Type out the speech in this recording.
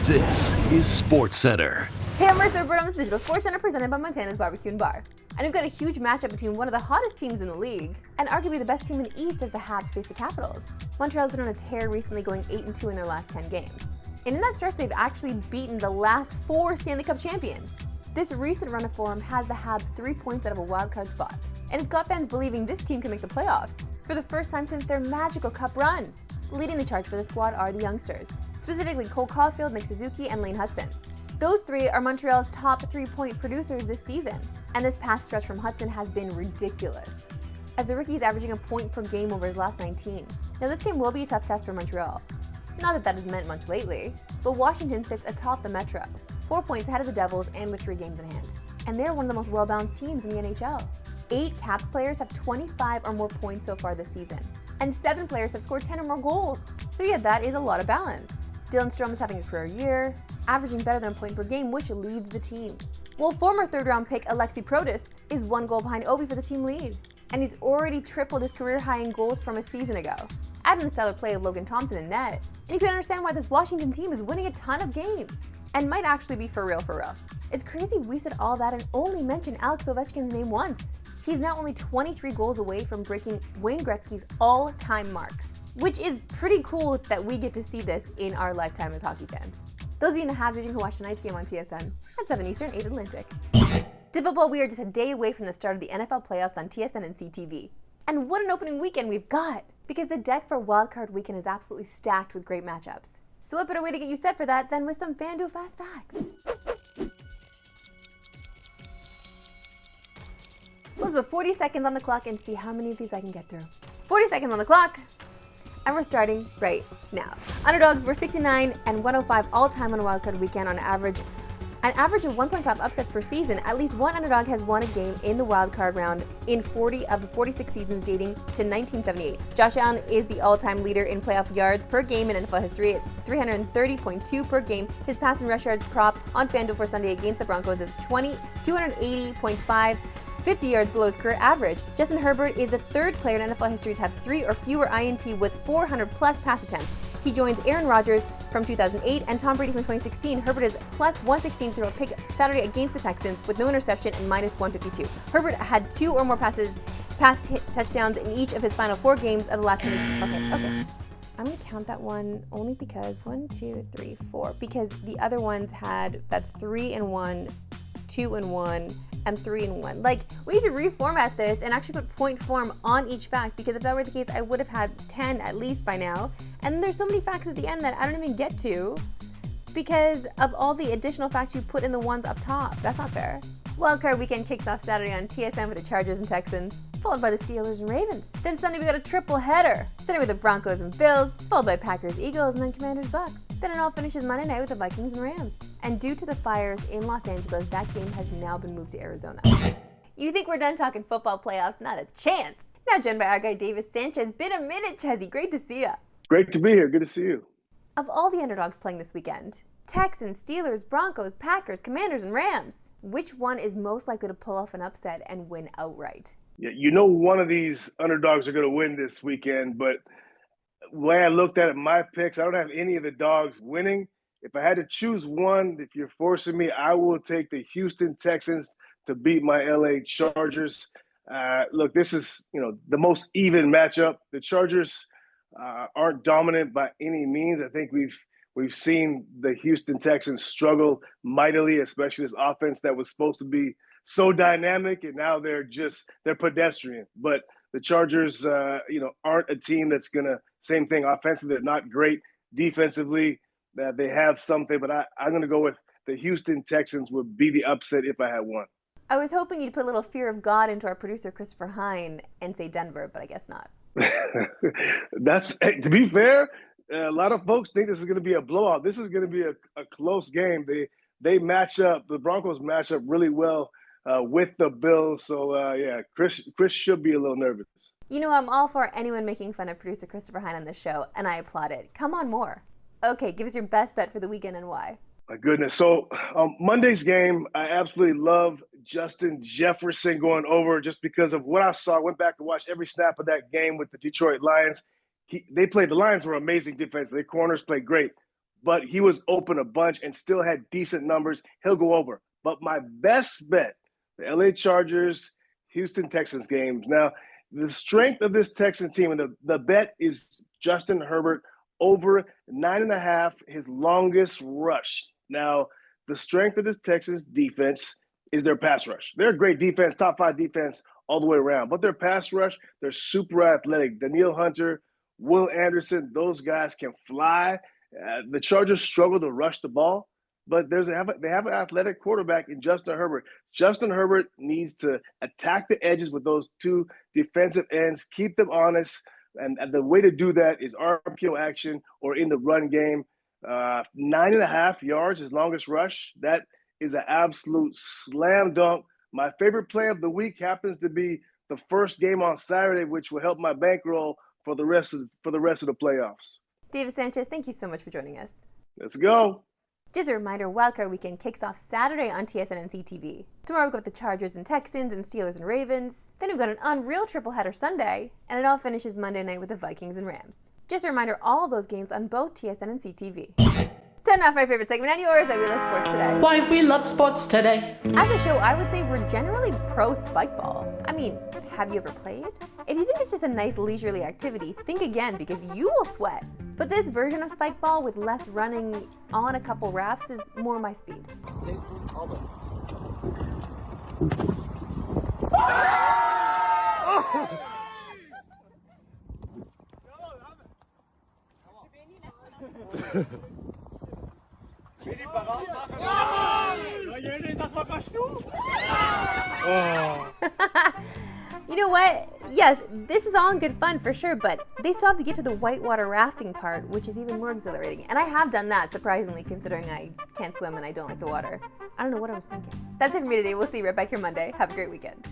This is SportsCentre. Hey, I'm Marissa Roberto on this digital SportsCentre presented by Montana's Barbecue and Bar. And we've got a huge matchup between one of the hottest teams in the league and arguably the best team in the East as the Habs face the Capitals. Montreal's been on a tear recently, going 8-2 in their last 10 games. And in that stretch, they've actually beaten the last 4 Stanley Cup champions. This recent run of form has the Habs 3 points out of a wildcard spot, and it's got fans believing this team can make the playoffs for the first time since their magical cup run. Leading the charge for the squad are the youngsters, specifically Cole Caulfield, Nick Suzuki, and Lane Hudson. Those 3 are Montreal's top 3-point producers this season, and this past stretch from Hudson has been ridiculous, as the rookie is averaging a point per game over his last 19. Now this game will be a tough test for Montreal. Not that has meant much lately, but Washington sits atop the Metro, 4 points ahead of the Devils and with 3 games in hand. And they're one of the most well-balanced teams in the NHL. 8 Caps players have 25 or more points so far this season, and 7 players have scored 10 or more goals. So yeah, that is a lot of balance. Dylan Strome is having a career year, averaging better than a point per game, which leads the team. While former third-round pick Alexi Protas is 1 goal behind Ovi for the team lead, and he's already tripled his career high in goals from a season ago. Add in the stellar play of Logan Thompson in net, and you can understand why this Washington team is winning a ton of games, and might actually be for real for real. It's crazy we said all that and only mentioned Alex Ovechkin's name once. He's now only 23 goals away from breaking Wayne Gretzky's all-time mark, which is pretty cool that we get to see this in our lifetime as hockey fans. Those of you in the Habs region who watch tonight's game on TSN at 7 Eastern, 8 Atlantic. To football, we are just a day away from the start of the NFL playoffs on TSN and CTV. And what an opening weekend we've got, because the deck for Wildcard Weekend is absolutely stacked with great matchups. So what better way to get you set for that than with some FanDuel Fast Facts? So let's put 40 seconds on the clock and see how many of these I can get through. 40 seconds on the clock, and we're starting right now. Underdogs were 69 and 105 all-time on a Wildcard Weekend on average. An average of 1.5 upsets per season. At least one underdog has won a game in the wildcard round in 40 of the 46 seasons dating to 1978. Josh Allen is the all-time leader in playoff yards per game in NFL history at 330.2 per game. His pass and rush yards prop on FanDuel for Sunday against the Broncos is 280.5, 50 yards below his career average. Justin Herbert is the 3rd player in NFL history to have 3 or fewer INT with 400-plus pass attempts. He joins Aaron Rodgers from 2008 and Tom Brady from 2016. Herbert is plus 116 through a pick Saturday against the Texans with no interception and minus 152. Herbert had 2 or more pass touchdowns in each of his final 4 games of the last 20. Okay. I'm going to count that one only because 1, 2, 3, 4. Because the other ones that's 3 and 1, 2 and 1, and 3 and 1. Like, we need to reformat this and actually put point form on each fact, because if that were the case, I would have had 10 at least by now. And there's so many facts at the end that I don't even get to because of all the additional facts you put in the ones up top. That's not fair. Wildcard Weekend kicks off Saturday on TSN with the Chargers and Texans, followed by the Steelers and Ravens. Then Sunday we got a triple header, starting with the Broncos and Bills, followed by Packers, Eagles, and then Commanders, Bucks. Then it all finishes Monday night with the Vikings and Rams. And due to the fires in Los Angeles, that game has now been moved to Arizona. You think we're done talking football playoffs? Not a chance. Now joined by our guy Davis Sanchez. Been a minute, Chezzy. Great to see ya. Great to be here. Good to see you. Of all the underdogs playing this weekend, Texans, Steelers, Broncos, Packers, Commanders, and Rams, which one is most likely to pull off an upset and win outright? Yeah, you know one of these underdogs are going to win this weekend, but the way I looked at it, my picks, I don't have any of the dogs winning. If I had to choose one, if you're forcing me, I will take the Houston Texans to beat my LA Chargers. Look, this is, the most even matchup. The Chargers aren't dominant by any means. I think we've seen the Houston Texans struggle mightily, especially this offense that was supposed to be so dynamic, and now they're pedestrian. But the Chargers, aren't a team that's gonna, same thing offensively, they're not great defensively. They have something, but I'm gonna go with the Houston Texans would be the upset if I had one. I was hoping you'd put a little fear of God into our producer Christopher Hine and say Denver, but I guess not. That's, to be fair, a lot of folks think this is going to be a blowout. This is going to be a close game. They match up. The Broncos match up really well with the Bills. So, Chris should be a little nervous. I'm all for anyone making fun of producer Christopher Hine on this show, and I applaud it. Come on, more. Okay, give us your best bet for the weekend and why. My goodness. So Monday's game, I absolutely love Justin Jefferson going over just because of what I saw. I went back to watch every snap of that game with the Detroit Lions. The Lions were amazing defense. Their corners played great. but he was open a bunch and still had decent numbers. He'll go over. But my best bet, the LA Chargers, Houston Texans games. Now, the strength of this Texans team, and the bet is Justin Herbert over 9.5, his longest rush. Now, the strength of this Texans defense is their pass rush. They're a great defense, top 5 defense all the way around. But their pass rush, they're super athletic. Danielle Hunter, Will Anderson, those guys can fly. The Chargers struggle to rush the ball, but they have an athletic quarterback in Justin Herbert. Justin Herbert needs to attack the edges with those 2 defensive ends, keep them honest, and the way to do that is RPO action or in the run game. 9.5 yards, his longest rush. That is an absolute slam dunk. My favorite play of the week happens to be the first game on Saturday, which will help my bankroll for the rest of the playoffs. David Sanchez, thank you so much for joining us. Let's go. Just a reminder, Wildcard Weekend kicks off Saturday on TSN and CTV. Tomorrow we've got the Chargers and Texans and Steelers and Ravens. Then we've got an unreal tripleheader Sunday, and it all finishes Monday night with the Vikings and Rams. Just a reminder, all of those games on both TSN and CTV. 10 off my favorite segment and yours that we love sports today. Why we love sports today. As a show, I would say we're generally pro Spikeball. I mean, have you ever played? If you think it's just a nice leisurely activity, think again because you will sweat. But this version of Spikeball with less running on a couple rafts is more my speed. You know what? Yes, this is all in good fun for sure, but they still have to get to the whitewater rafting part, which is even more exhilarating. And I have done that, surprisingly, considering I can't swim and I don't like the water. I don't know what I was thinking. That's it for me today. We'll see you right back here Monday. Have a great weekend.